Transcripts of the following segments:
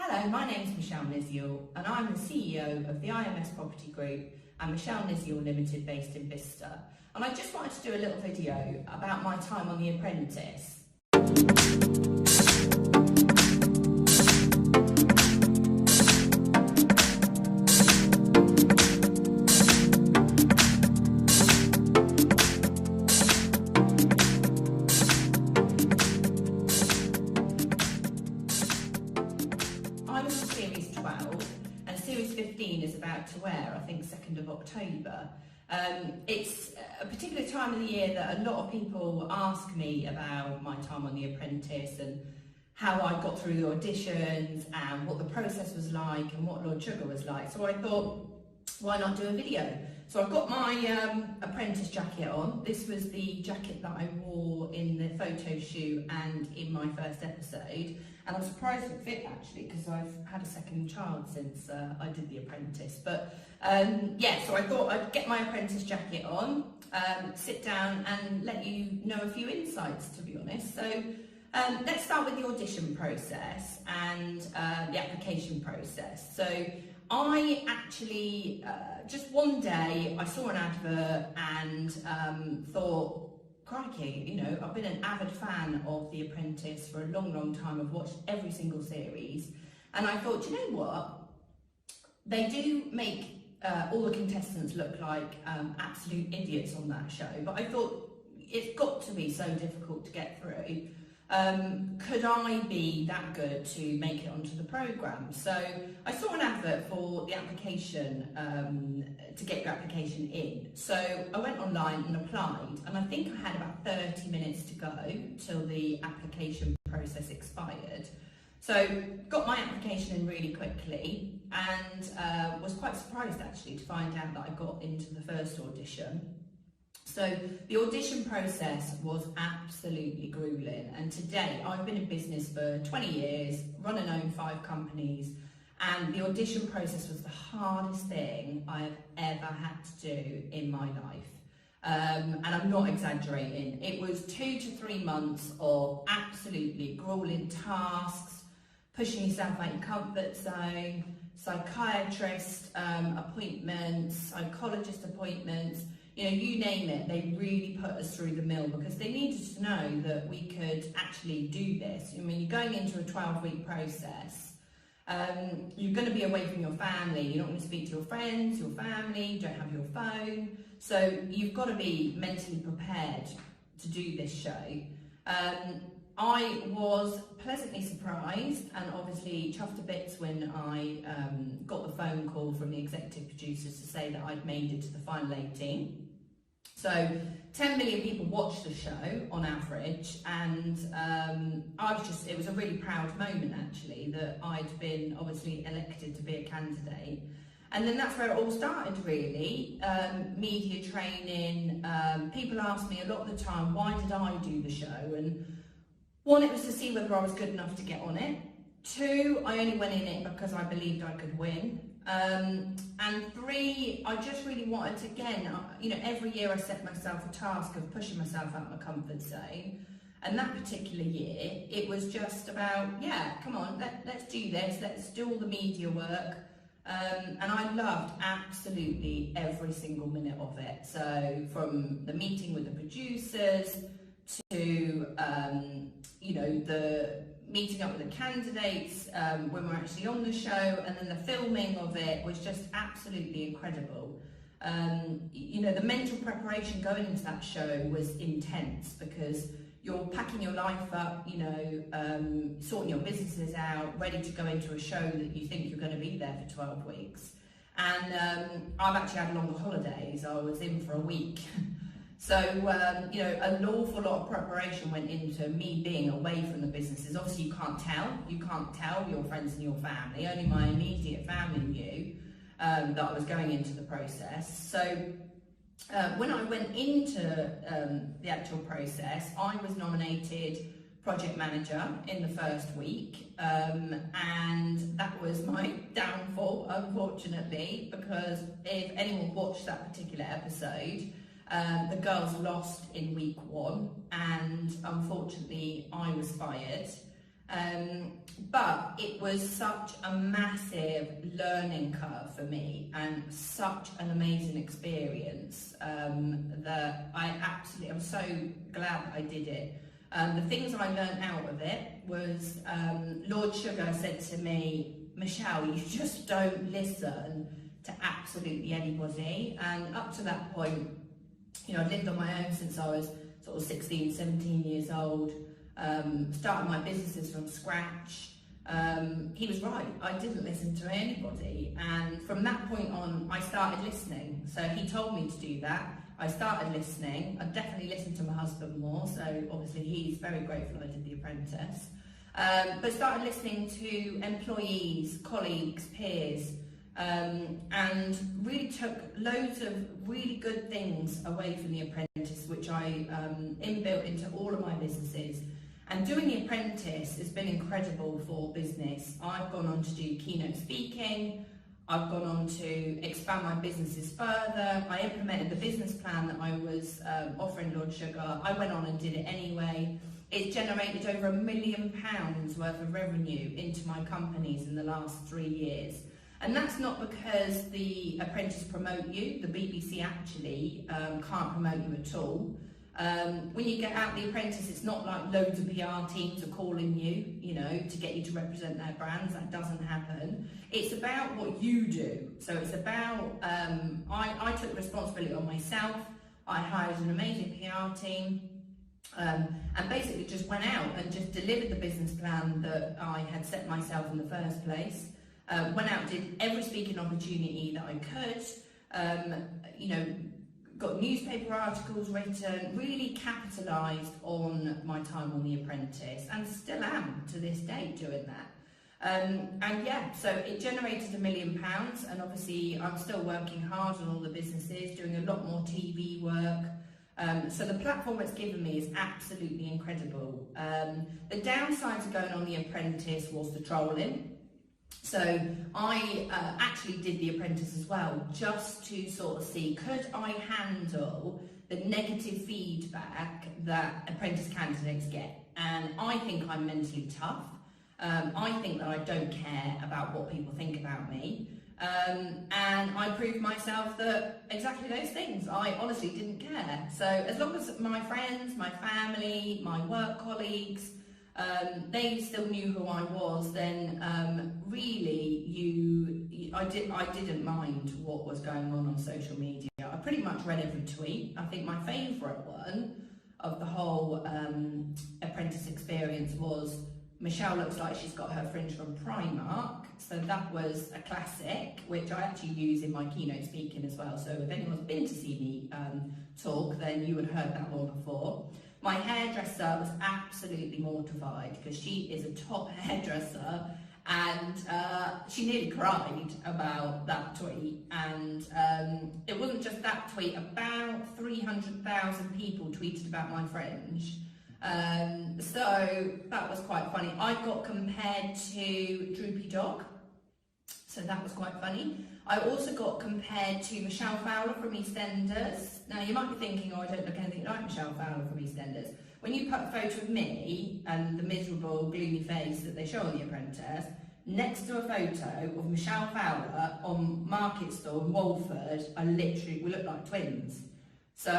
Hello, my name is Michelle Niziel and I'm the CEO of the IMS Property Group and Michelle Niziel Limited based in Bicester. And I just wanted to do a little video about my time on The Apprentice. I was in Series 12 and Series 15 is about to air, I think 2nd of October. It's a particular time of the year that a lot of people ask me about my time on The Apprentice and how I got through the auditions and what the process was like and what Lord Sugar was like. So I thought, why not do a video? So I've got my apprentice jacket on. This was the jacket that I wore in the photo shoot and in my first episode. And I'm surprised it fit actually, because I've had a second child since I did The Apprentice. But yeah, so I thought I'd get my apprentice jacket on, sit down and let you know a few insights, to be honest. So let's start with the audition process and the application process. So I actually, just one day, I saw an advert and thought, crikey, you know, I've been an avid fan of The Apprentice for a long, long time. I've watched every single series. And I thought, you know what? They do make all the contestants look like absolute idiots on that show. But I thought, it's got to be so difficult to get through. Could I be that good to make it onto the programme? So I saw an advert for the application, to get your application in. So I went online and applied, and I think I had about 30 minutes to go till the application process expired. So got my application in really quickly and was quite surprised actually to find out that I got into the first audition. So the audition process was absolutely grueling, and to date I've been in business for 20 years, run and own 5 companies, and the audition process was the hardest thing I have ever had to do in my life. And I'm not exaggerating. It was 2 to 3 months of absolutely grueling tasks, pushing yourself out your comfort zone, psychiatrist appointments, psychologist appointments. You know, you name it, they really put us through the mill because they needed to know that we could actually do this. I mean, you're going into a 12-week process. You're going to be away from your family. You're not going to speak to your friends, your family, you don't have your phone. So you've got to be mentally prepared to do this show. I was pleasantly surprised and obviously chuffed to bits when I got the phone call from the executive producers to say that I'd made it to the final 18. So 10 million people watched the show on average, and it was a really proud moment actually that I'd been obviously elected to be a candidate. And then that's where it all started really, media training. People ask me a lot of the time, why did I do the show? And one, it was to see whether I was good enough to get on it. 2, I only went in it because I believed I could win. And 3, I just really wanted to, again, you know, every year I set myself a task of pushing myself out of my comfort zone. And that particular year, it was just about, yeah, come on, let's do this, let's do all the media work. And I loved absolutely every single minute of it. So from the meeting with the producers to, you know, the meeting up with the candidates when we're actually on the show, and then the filming of it was just absolutely incredible. You know, the mental preparation going into that show was intense because you're packing your life up, you know, sorting your businesses out, ready to go into a show that you think you're going to be there for 12 weeks. And I've actually had longer holidays. I was in for a week. So, you know, an awful lot of preparation went into me being away from the businesses. Obviously, you can't tell your friends and your family. Only my immediate family knew that I was going into the process. So, when I went into the actual process, I was nominated project manager in the first week, and that was my downfall, unfortunately, because if anyone watched that particular episode, the girls lost in week 1, and unfortunately I was fired. But it was such a massive learning curve for me and such an amazing experience that I'm so glad that I did it. The things I learned out of it was Lord Sugar said to me, Michelle, you just don't listen to absolutely anybody. And up to that point, I'd lived on my own since I was sort of 16, 17 years old. Started my businesses from scratch. He was right, I didn't listen to anybody, and from that point on I started listening. So he told me to do that, I started listening. I definitely listened to my husband more, so obviously he's very grateful I did The Apprentice. But started listening to employees, colleagues, peers, and really took loads of really good things away from The Apprentice, which I inbuilt into all of my businesses. And doing The Apprentice has been incredible for business. I've gone on to do keynote speaking, I've gone on to expand my businesses further, I implemented the business plan that I was offering Lord Sugar, I went on and did it anyway. It's generated over £1 million worth of revenue into my companies in the last 3 years. And that's not because The Apprentice promote you, the BBC actually can't promote you at all. When you get out The Apprentice, it's not like loads of PR teams are calling you, to get you to represent their brands. That doesn't happen. It's about what you do. So it's about, I took responsibility on myself. I hired an amazing PR team and basically just went out and just delivered the business plan that I had set myself in the first place. Went out, did every speaking opportunity that I could, got newspaper articles written, really capitalised on my time on The Apprentice, and still am to this day doing that. So it generated £1 million, and obviously I'm still working hard on all the businesses, doing a lot more TV work. So the platform it's given me is absolutely incredible. The downside to going on The Apprentice was the trolling. So I actually did The Apprentice as well, just to sort of see, could I handle the negative feedback that apprentice candidates get? And I think I'm mentally tough. I think that I don't care about what people think about me. And I proved myself that exactly those things, I honestly didn't care. So as long as my friends, my family, my work colleagues, they still knew who I was, then I didn't mind what was going on social media. I pretty much read every tweet. I think my favourite one of the whole Apprentice experience was, Michelle looks like she's got her fringe from Primark. So that was a classic, which I actually use in my keynote speaking as well. So if anyone's been to see me talk, then you would have heard that one before. My hairdresser was absolutely mortified because she is a top hairdresser, and she nearly cried about that tweet. And it wasn't just that tweet, about 300,000 people tweeted about my fringe. So that was quite funny. I got compared to Droopy Dog, so that was quite funny. I also got compared to Michelle Fowler from EastEnders. Now you might be thinking, oh, I don't look anything like Michelle Fowler from EastEnders. When you put a photo of me and the miserable, gloomy face that they show on The Apprentice, next to a photo of Michelle Fowler on Market Store in Walford, we look like twins. So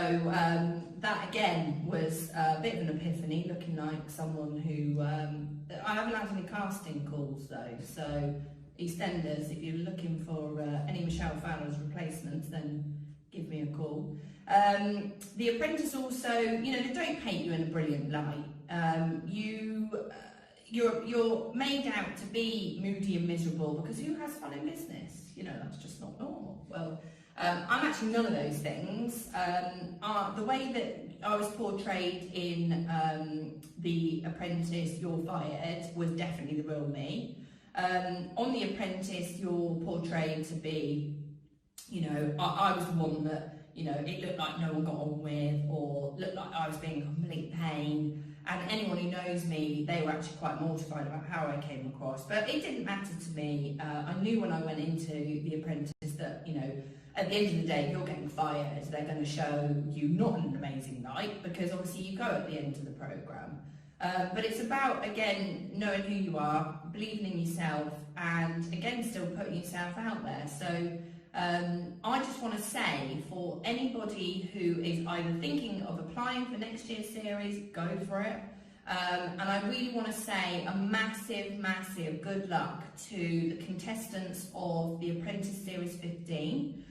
that again was a bit of an epiphany, looking like someone who, I haven't had any casting calls though, so EastEnders, if you're looking for any Michelle Fowler's replacements, then give me a call. The Apprentice also, they don't paint you in a brilliant light. You're made out to be moody and miserable, because who has fun in business? That's just not normal. Well, I'm actually none of those things. The way that I was portrayed in The Apprentice, You're Fired, was definitely the real me. On The Apprentice, you're portrayed to be, I was the one that, it looked like no one got on with, or looked like I was being a complete pain. And anyone who knows me, they were actually quite mortified about how I came across. But it didn't matter to me. I knew when I went into The Apprentice that, at the end of the day, if you're getting fired, they're going to show you not an amazing light, because obviously you go at the end of the programme. But it's about, again, knowing who you are, believing in yourself, and again, still putting yourself out there. So I just want to say, for anybody who is either thinking of applying for next year's series, go for it. And I really want to say a massive, massive good luck to the contestants of the Apprentice Series 15.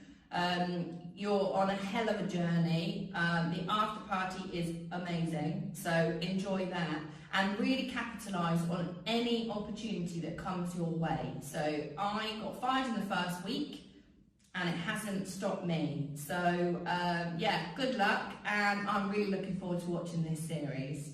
You're on a hell of a journey. The after party is amazing, so enjoy that and really capitalise on any opportunity that comes your way. So I got 5 in the first week and it hasn't stopped me. So yeah, good luck, and I'm really looking forward to watching this series.